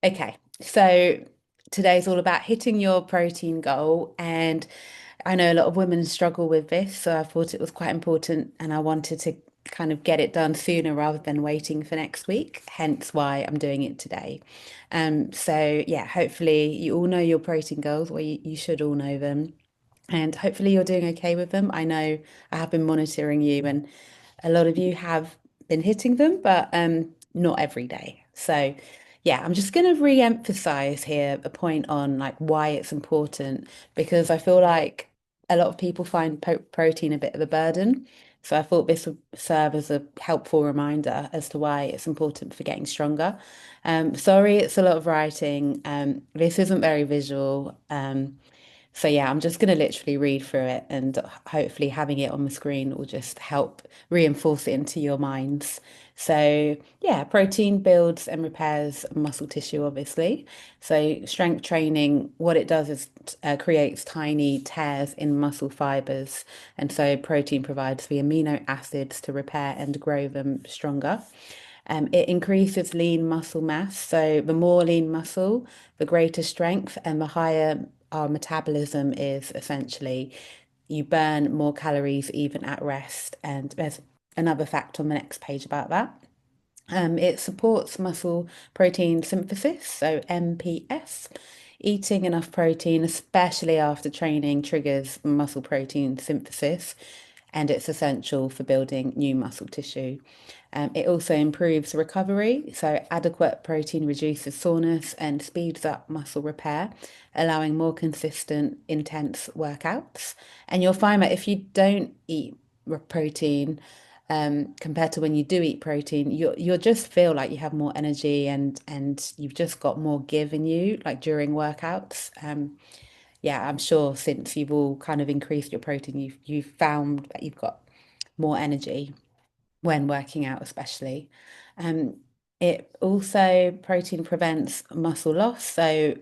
Okay, so today's all about hitting your protein goal, and I know a lot of women struggle with this, so I thought it was quite important, and I wanted to kind of get it done sooner rather than waiting for next week, hence why I'm doing it today. So yeah, hopefully you all know your protein goals, or you should all know them. And hopefully you're doing okay with them. I know I have been monitoring you, and a lot of you have been hitting them, but not every day. So yeah, I'm just going to re-emphasize here a point on like why it's important, because I feel like a lot of people find protein a bit of a burden. So I thought this would serve as a helpful reminder as to why it's important for getting stronger. Sorry, it's a lot of writing. This isn't very visual. So yeah, I'm just going to literally read through it, and hopefully having it on the screen will just help reinforce it into your minds. So yeah, protein builds and repairs muscle tissue, obviously. So strength training, what it does is creates tiny tears in muscle fibers. And so protein provides the amino acids to repair and grow them stronger. It increases lean muscle mass. So the more lean muscle, the greater strength, and the higher our metabolism is essentially. You burn more calories even at rest. And there's another fact on the next page about that. It supports muscle protein synthesis, so MPS. Eating enough protein, especially after training, triggers muscle protein synthesis, and it's essential for building new muscle tissue. It also improves recovery, so adequate protein reduces soreness and speeds up muscle repair, allowing more consistent, intense workouts. And you'll find that if you don't eat protein, compared to when you do eat protein, you'll just feel like you have more energy, and you've just got more give in you, like during workouts. Yeah, I'm sure since you've all kind of increased your protein, you've found that you've got more energy when working out, especially. Um, it also protein prevents muscle loss. So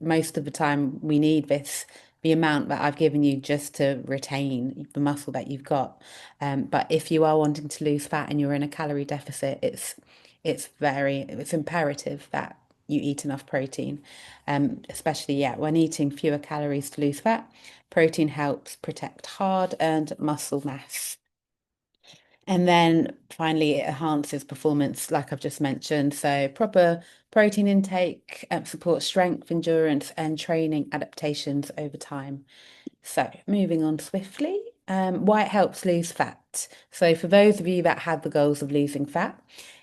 most of the time we need the amount that I've given you just to retain the muscle that you've got. But if you are wanting to lose fat and you're in a calorie deficit, it's imperative that you eat enough protein. Especially yeah, when eating fewer calories to lose fat, protein helps protect hard-earned muscle mass. And then finally, it enhances performance, like I've just mentioned. So, proper protein intake supports strength, endurance, and training adaptations over time. So, moving on swiftly, why it helps lose fat. So, for those of you that have the goals of losing fat,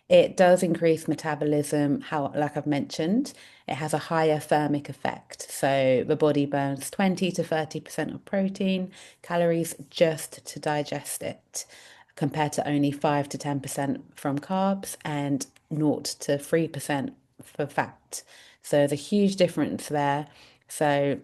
it does increase metabolism, how, like I've mentioned, it has a higher thermic effect. So, the body burns 20 to 30% of protein calories just to digest it, compared to only 5 to 10% from carbs and 0 to 3% for fat. So, there's a huge difference there. So,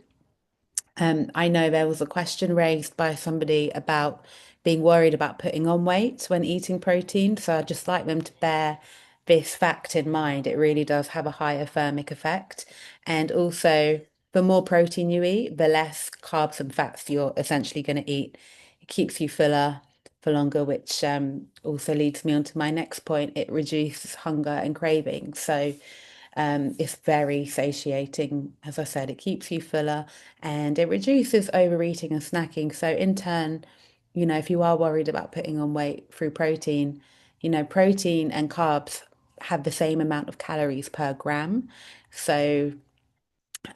I know there was a question raised by somebody about being worried about putting on weight when eating protein. So I'd just like them to bear this fact in mind. It really does have a higher thermic effect. And also, the more protein you eat, the less carbs and fats you're essentially going to eat. It keeps you fuller for longer, which also leads me on to my next point. It reduces hunger and cravings. So it's very satiating. As I said, it keeps you fuller and it reduces overeating and snacking. So, in turn, if you are worried about putting on weight through protein, protein and carbs have the same amount of calories per gram. So,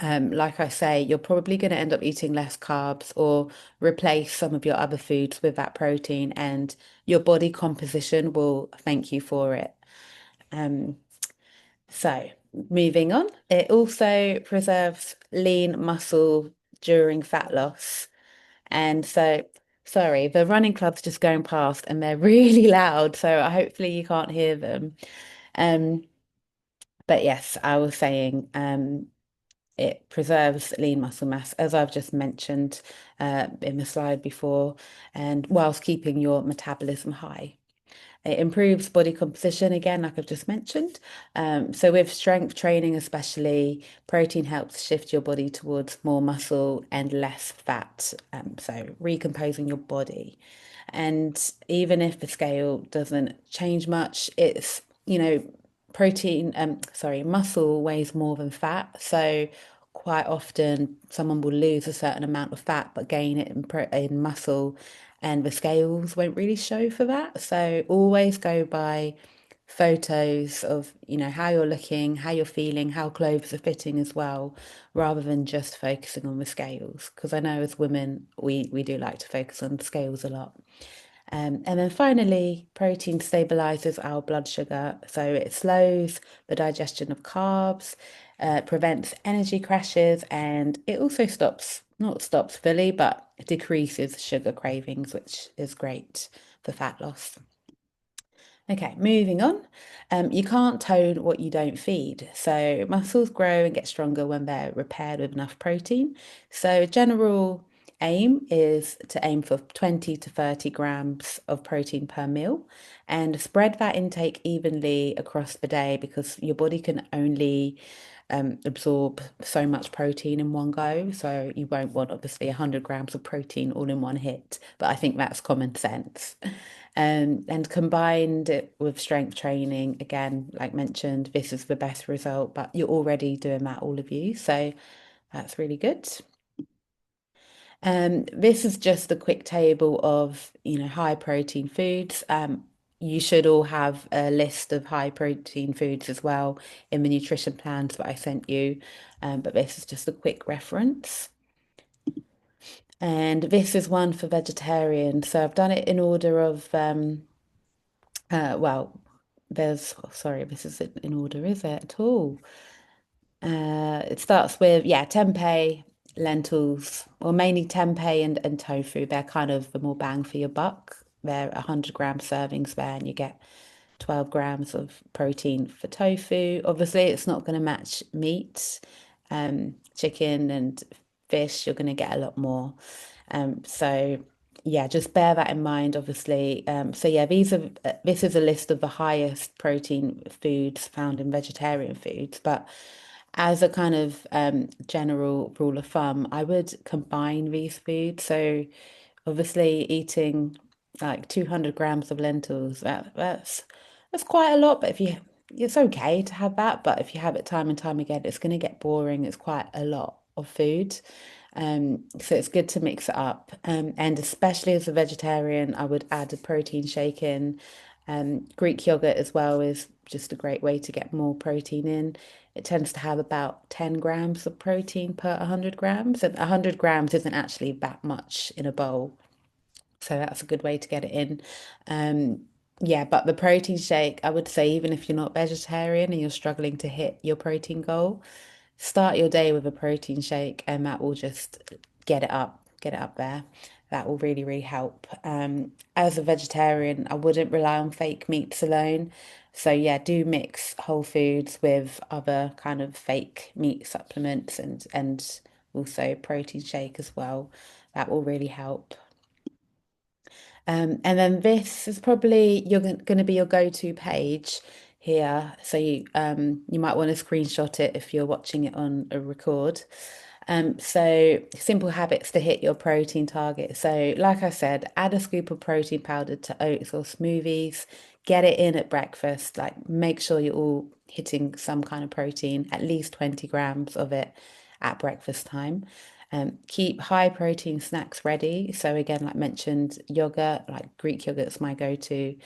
like I say, you're probably going to end up eating less carbs or replace some of your other foods with that protein, and your body composition will thank you for it. Um, so, moving on, it also preserves lean muscle during fat loss. And so, sorry, the running club's just going past and they're really loud, so hopefully you can't hear them. Um, but yes, I was saying it preserves lean muscle mass, as I've just mentioned in the slide before, and whilst keeping your metabolism high. It improves body composition again, like I've just mentioned. So with strength training, especially, protein helps shift your body towards more muscle and less fat. So recomposing your body. And even if the scale doesn't change much, it's muscle weighs more than fat. So quite often someone will lose a certain amount of fat but gain it in muscle, and the scales won't really show for that. So always go by photos of, how you're looking, how you're feeling, how clothes are fitting as well, rather than just focusing on the scales. Because I know as women, we do like to focus on scales a lot. And then finally, protein stabilizes our blood sugar. So it slows the digestion of carbs, prevents energy crashes, and it also not stops fully, but decreases sugar cravings, which is great for fat loss. Okay, moving on. You can't tone what you don't feed. So muscles grow and get stronger when they're repaired with enough protein. So general aim is to aim for 20 to 30 grams of protein per meal and spread that intake evenly across the day because your body can only absorb so much protein in one go. So you won't want obviously 100 grams of protein all in one hit, but I think that's common sense. And combined it with strength training, again, like mentioned, this is the best result, but you're already doing that, all of you. So that's really good. This is just a quick table of, high protein foods. You should all have a list of high protein foods as well in the nutrition plans that I sent you. But this is just a quick reference. And this is one for vegetarian. So I've done it in order of well, sorry, this isn't in order, is it at all? It starts with, yeah, tempeh, lentils, or mainly tempeh and tofu. They're kind of the more bang for your buck. They're 100-gram servings there, and you get 12 grams of protein for tofu. Obviously, it's not going to match meat, chicken and fish. You're going to get a lot more. So yeah, just bear that in mind, obviously. So yeah, this is a list of the highest protein foods found in vegetarian foods, but as a kind of general rule of thumb, I would combine these foods. So obviously eating like 200 grams of lentils, that's quite a lot, but if you it's okay to have that, but if you have it time and time again, it's going to get boring. It's quite a lot of food. So it's good to mix it up. And especially as a vegetarian, I would add a protein shake in. Greek yogurt as well is just a great way to get more protein in. It tends to have about 10 grams of protein per 100 grams, and 100 grams isn't actually that much in a bowl. So that's a good way to get it in. Um, yeah, but the protein shake, I would say, even if you're not vegetarian and you're struggling to hit your protein goal, start your day with a protein shake, and that will just get it up there. That will really, really help. As a vegetarian, I wouldn't rely on fake meats alone. So yeah, do mix whole foods with other kind of fake meat supplements and also protein shake as well. That will really help. And then this is probably you're going to be your go-to page here. So you might want to screenshot it if you're watching it on a record. So simple habits to hit your protein target. So like I said, add a scoop of protein powder to oats or smoothies. Get it in at breakfast. Like make sure you're all hitting some kind of protein, at least 20 grams of it at breakfast time. Keep high protein snacks ready. So again, like mentioned, yogurt, like Greek yogurt's my go-to.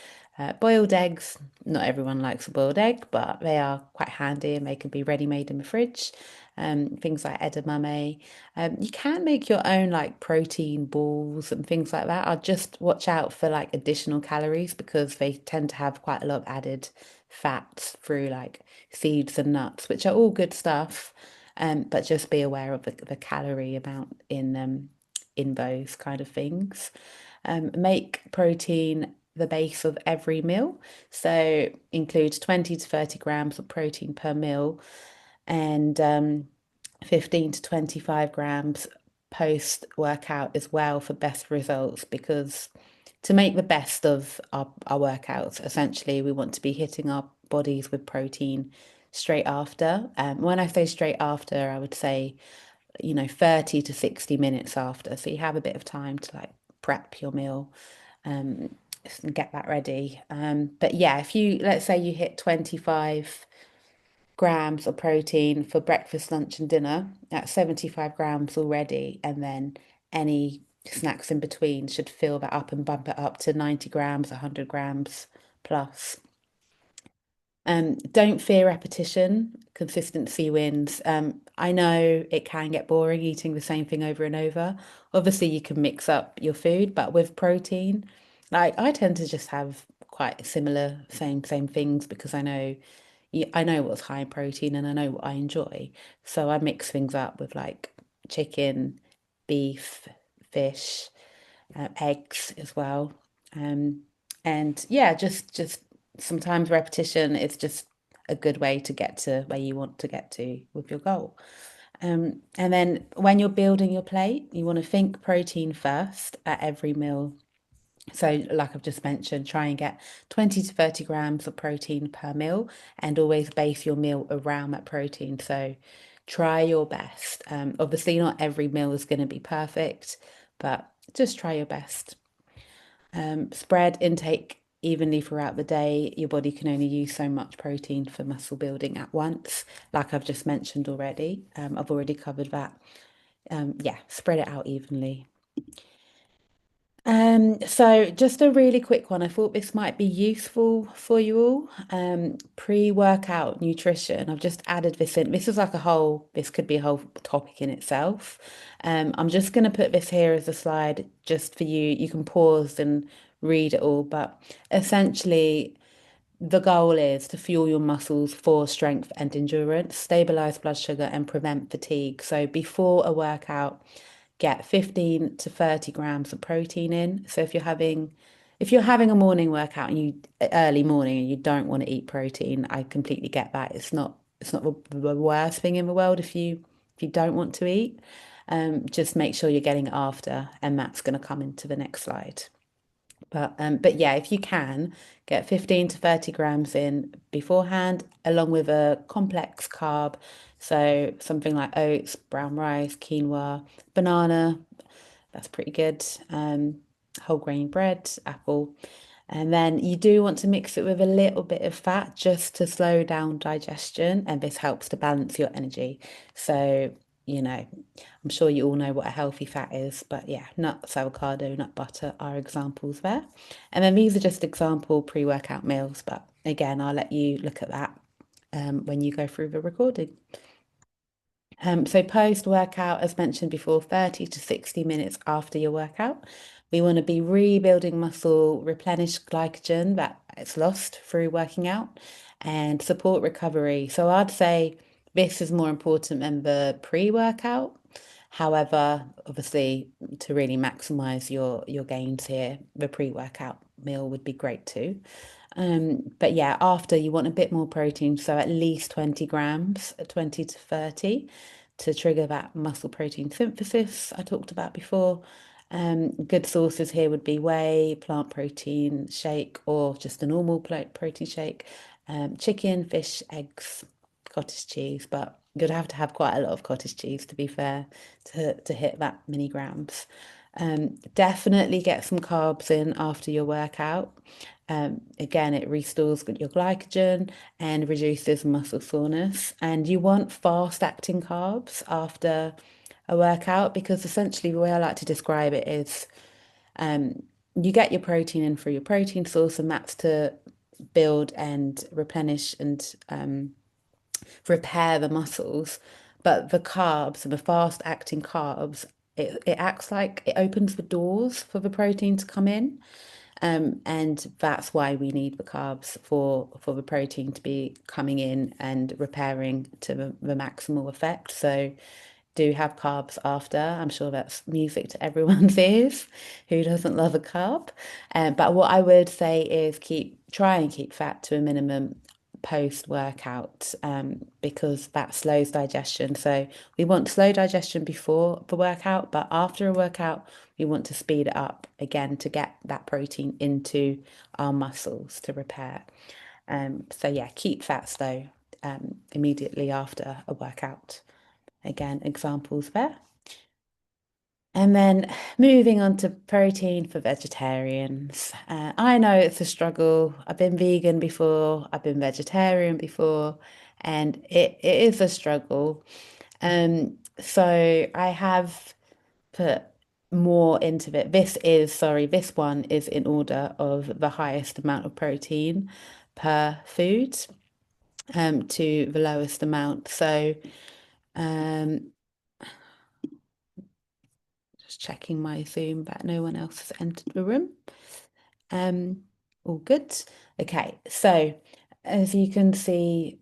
Boiled eggs, not everyone likes a boiled egg, but they are quite handy and they can be ready-made in the fridge. Things like edamame. You can make your own like protein balls and things like that. I'll just watch out for like additional calories because they tend to have quite a lot of added fats through like seeds and nuts, which are all good stuff. But just be aware of the calorie amount in those kind of things. Make protein the base of every meal. So include 20 to 30 grams of protein per meal and 15 to 25 grams post workout as well for best results because to make the best of our workouts, essentially, we want to be hitting our bodies with protein straight after. When I say straight after, I would say, 30 to 60 minutes after. So you have a bit of time to like prep your meal. Um, get that ready. But yeah, if you, let's say you hit 25 grams of protein for breakfast, lunch, and dinner, that's 75 grams already. And then any snacks in between should fill that up and bump it up to 90 grams, 100 grams plus. Don't fear repetition. Consistency wins. I know it can get boring eating the same thing over and over. Obviously, you can mix up your food, but with protein, like I tend to just have quite similar, same things because I know, yeah, I know what's high in protein and I know what I enjoy. So I mix things up with like chicken, beef, fish, eggs as well. Um, and yeah, just sometimes repetition is just a good way to get to where you want to get to with your goal. And then when you're building your plate, you want to think protein first at every meal. So, like I've just mentioned, try and get 20 to 30 grams of protein per meal and always base your meal around that protein. So, try your best. Obviously, not every meal is going to be perfect, but just try your best. Spread intake evenly throughout the day. Your body can only use so much protein for muscle building at once, like I've just mentioned already. I've already covered that. Yeah, spread it out evenly. So just a really quick one. I thought this might be useful for you all. Pre-workout nutrition. I've just added this in. This is like a whole, this could be a whole topic in itself. I'm just going to put this here as a slide just for you. You can pause and read it all, but essentially the goal is to fuel your muscles for strength and endurance, stabilize blood sugar, and prevent fatigue. So before a workout, get 15 to 30 grams of protein in. So if you're having a morning workout and you early morning and you don't want to eat protein, I completely get that. It's not the worst thing in the world if you don't want to eat. Just make sure you're getting it after, and that's going to come into the next slide. But yeah, if you can get 15 to 30 grams in beforehand, along with a complex carb, so something like oats, brown rice, quinoa, banana, that's pretty good. Whole grain bread, apple. And then you do want to mix it with a little bit of fat just to slow down digestion, and this helps to balance your energy. So, I'm sure you all know what a healthy fat is, but yeah, nuts, avocado, nut butter are examples there. And then these are just example pre-workout meals, but again, I'll let you look at that when you go through the recording. So post-workout, as mentioned before, 30 to 60 minutes after your workout, we want to be rebuilding muscle, replenish glycogen that it's lost through working out, and support recovery. So I'd say this is more important than the pre-workout. However, obviously, to really maximize your gains here, the pre-workout meal would be great too. But yeah, after you want a bit more protein, so at least 20 grams, 20 to 30 to trigger that muscle protein synthesis I talked about before. Good sources here would be whey, plant protein shake, or just a normal protein shake, chicken, fish, eggs, cottage cheese. But you'd have to have quite a lot of cottage cheese to be fair to hit that many grams. Definitely get some carbs in after your workout. Again, it restores your glycogen and reduces muscle soreness. And you want fast-acting carbs after a workout because essentially the way I like to describe it is you get your protein in through your protein source, and that's to build and replenish and repair the muscles. But the carbs, the fast-acting carbs, it acts like it opens the doors for the protein to come in. And that's why we need the carbs for the protein to be coming in and repairing to the maximal effect. So do have carbs after. I'm sure that's music to everyone's ears. Who doesn't love a carb? But what I would say is try and keep fat to a minimum post workout because that slows digestion. So we want slow digestion before the workout, but after a workout, we want to speed it up again to get that protein into our muscles to repair. So yeah, keep fats though immediately after a workout. Again, examples there. And then moving on to protein for vegetarians. I know it's a struggle. I've been vegan before, I've been vegetarian before, and it is a struggle. So I have put more into it. This one is in order of the highest amount of protein per food, to the lowest amount. So, um, just checking my Zoom that no one else has entered the room. Um, all good. Okay, so as you can see,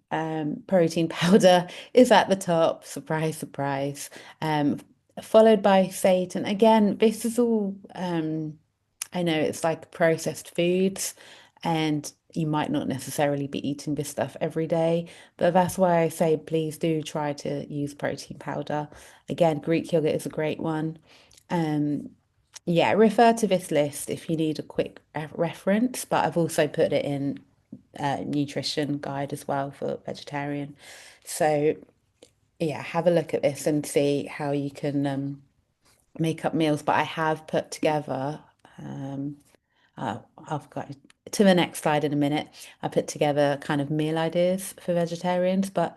protein powder is at the top. Surprise, surprise. Um, Followed by Satan. Again, this is all I know it's like processed foods, and you might not necessarily be eating this stuff every day, but that's why I say please do try to use protein powder. Again, Greek yogurt is a great one. Um, yeah, refer to this list if you need a quick reference, but I've also put it in nutrition guide as well for vegetarian. So yeah, have a look at this and see how you can make up meals. But I have put together um, I've got to the next slide in a minute. I put together kind of meal ideas for vegetarians, but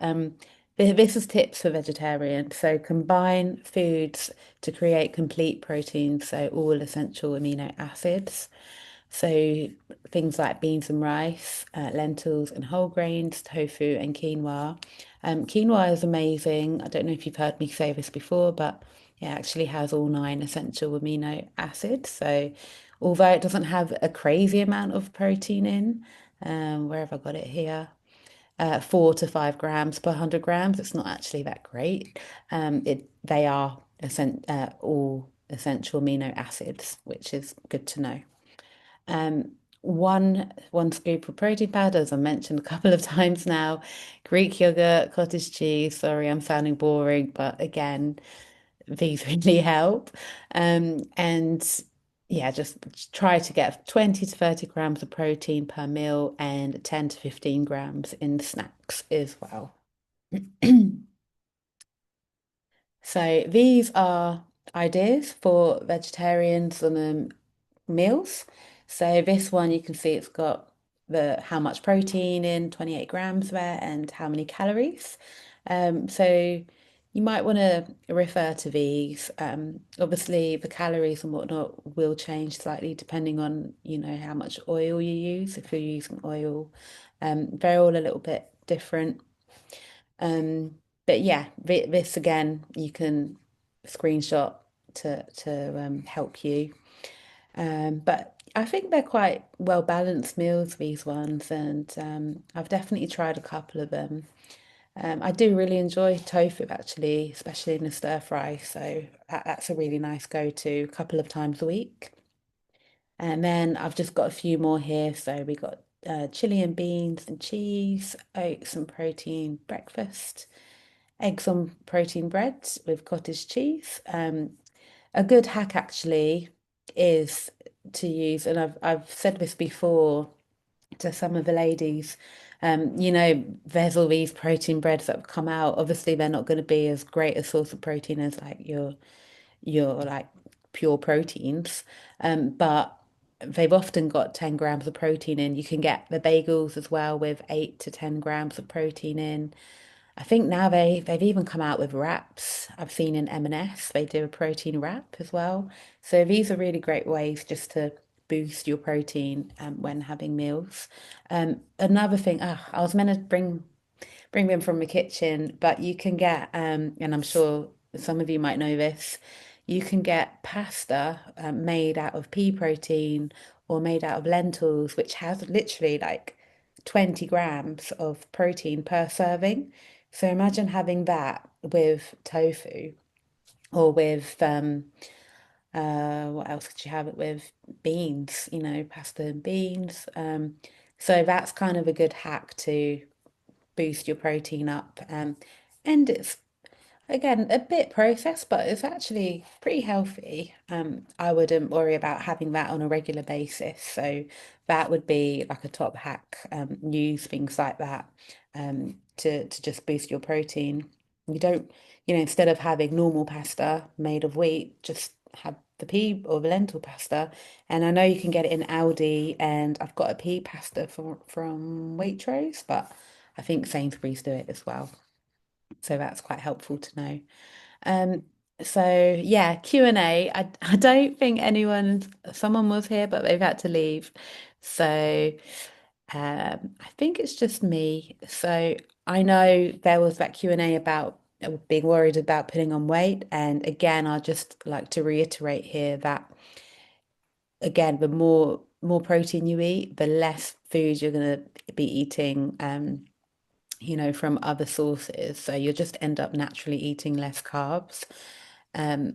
this is tips for vegetarians. So combine foods to create complete proteins, so all essential amino acids. So things like beans and rice, lentils and whole grains, tofu and quinoa. Quinoa is amazing. I don't know if you've heard me say this before, but it actually has all nine essential amino acids. So although it doesn't have a crazy amount of protein in, where have I got it here? 4 to 5 grams per 100 grams. It's not actually that great. They are all essential amino acids, which is good to know. One scoop of protein powder, as I mentioned a couple of times now, Greek yogurt, cottage cheese. Sorry, I'm sounding boring, but again, these really help. And yeah, just try to get 20 to 30 grams of protein per meal and 10 to 15 grams in snacks as well. So these are ideas for vegetarians on meals. So this one you can see it's got the how much protein in 28 grams there and how many calories. So you might want to refer to these. Obviously the calories and whatnot will change slightly depending on, how much oil you use. If you're using oil, they're all a little bit different. Um, but yeah, this again, you can screenshot to help you. But I think they're quite well balanced meals, these ones, and I've definitely tried a couple of them. I do really enjoy tofu actually, especially in a stir fry. So that's a really nice go-to a couple of times a week. And then I've just got a few more here. So we got chili and beans and cheese, oats and protein breakfast, eggs on protein bread with cottage cheese. A good hack actually is to use, and I've said this before to some of the ladies. There's all these protein breads that have come out. Obviously, they're not going to be as great a source of protein as like your like pure proteins. But they've often got 10 grams of protein in. You can get the bagels as well with 8 to 10 grams of protein in. I think now they've even come out with wraps. I've seen in M&S they do a protein wrap as well. So these are really great ways just to boost your protein when having meals. Another thing, I was meant to bring them from the kitchen, but you can get, and I'm sure some of you might know this, you can get pasta made out of pea protein or made out of lentils, which has literally like 20 grams of protein per serving. So imagine having that with tofu or with what else could you have it with? Beans, pasta and beans. So that's kind of a good hack to boost your protein up. And it's again a bit processed, but it's actually pretty healthy. I wouldn't worry about having that on a regular basis. So that would be like a top hack. Use things like that to just boost your protein. You don't, instead of having normal pasta made of wheat, just have the pea or the lentil pasta, and I know you can get it in Aldi, and I've got a pea pasta from Waitrose, but I think Sainsbury's do it as well. So that's quite helpful to know. Um, so yeah, Q&A. I don't think someone was here, but they've had to leave. So I think it's just me. So I know there was that Q&A about being worried about putting on weight. And again, I'd just like to reiterate here that again, the more protein you eat, the less food you're going to be eating. From other sources. So you'll just end up naturally eating less carbs,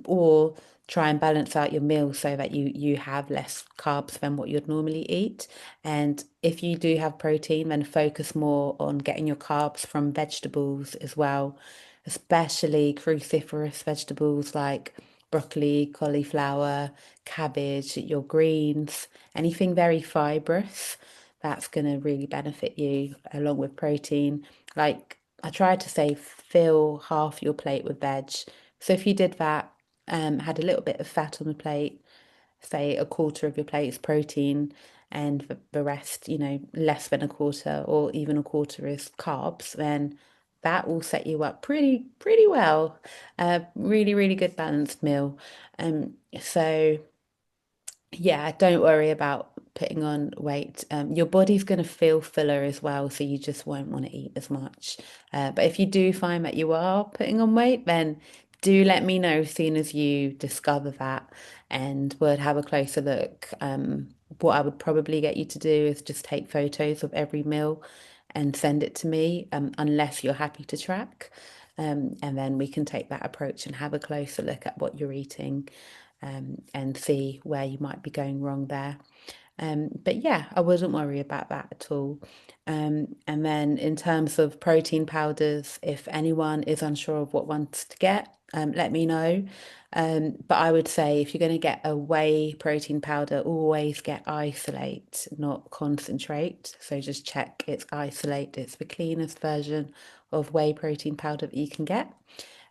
or try and balance out your meals so that you have less carbs than what you'd normally eat. And if you do have protein, then focus more on getting your carbs from vegetables as well, especially cruciferous vegetables like broccoli, cauliflower, cabbage, your greens, anything very fibrous. That's going to really benefit you along with protein. Like I tried to say, fill half your plate with veg. So if you did that, had a little bit of fat on the plate, say a quarter of your plate is protein, and the rest, less than a quarter or even a quarter is carbs, then that will set you up pretty well. Really, really good balanced meal. So yeah, don't worry about putting on weight. Your body's going to feel fuller as well, so you just won't want to eat as much. But if you do find that you are putting on weight, then do let me know as soon as you discover that, and we'll have a closer look. What I would probably get you to do is just take photos of every meal and send it to me, unless you're happy to track. And then we can take that approach and have a closer look at what you're eating, and see where you might be going wrong there. But yeah, I wouldn't worry about that at all. And then in terms of protein powders, if anyone is unsure of what ones to get, let me know. But I would say if you're going to get a whey protein powder, always get isolate, not concentrate. So just check it's isolate. It's the cleanest version of whey protein powder that you can get.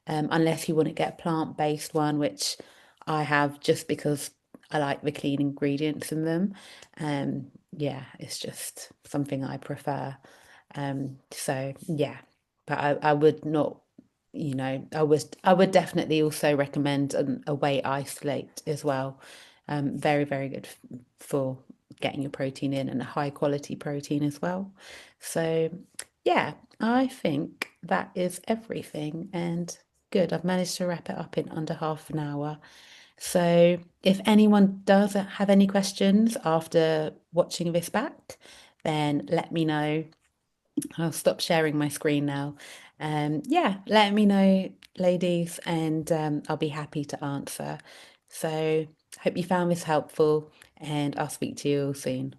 Unless you want to get a plant-based one, which I have just because I like the clean ingredients in them. Yeah, it's just something I prefer. So yeah, but I would not, I would definitely also recommend a whey isolate as well. Very, very good for getting your protein in, and a high quality protein as well. So yeah, I think that is everything. And good, I've managed to wrap it up in under half an hour. So, if anyone does have any questions after watching this back, then let me know. I'll stop sharing my screen now. Yeah, let me know, ladies, and I'll be happy to answer. So, hope you found this helpful, and I'll speak to you all soon.